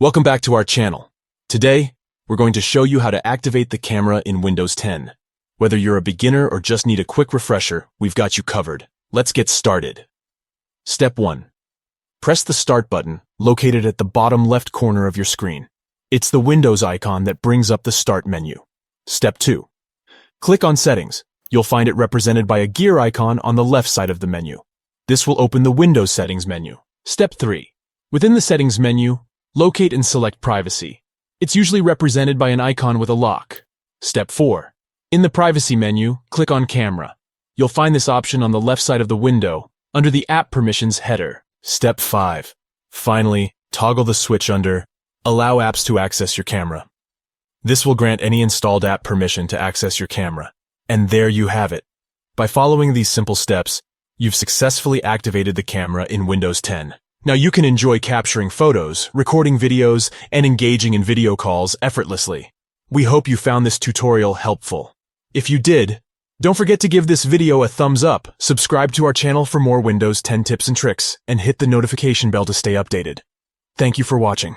Welcome back to our channel. Today, we're going to show you how to activate the camera in Windows 10. Whether you're a beginner or just need a quick refresher, we've got you covered. Let's get started. Step 1. Press the Start button, located at the bottom left corner of your screen. It's the Windows icon that brings up the Start menu. Step 2. Click on Settings. You'll find it represented by a gear icon on the left side of the menu. This will open the Windows Settings menu. Step 3. Within the Settings menu, locate and select Privacy. It's usually represented by an icon with a lock. Step 4. In the Privacy menu, click on Camera. You'll find this option on the left side of the window, under the App Permissions header. Step 5. Finally, toggle the switch under Allow apps to access your camera. This will grant any installed app permission to access your camera. And there you have it. By following these simple steps, you've successfully activated the camera in Windows 10. Now you can enjoy capturing photos, recording videos, and engaging in video calls effortlessly. We hope you found this tutorial helpful. If you did, don't forget to give this video a thumbs up, subscribe to our channel for more Windows 10 tips and tricks, and hit the notification bell to stay updated. Thank you for watching.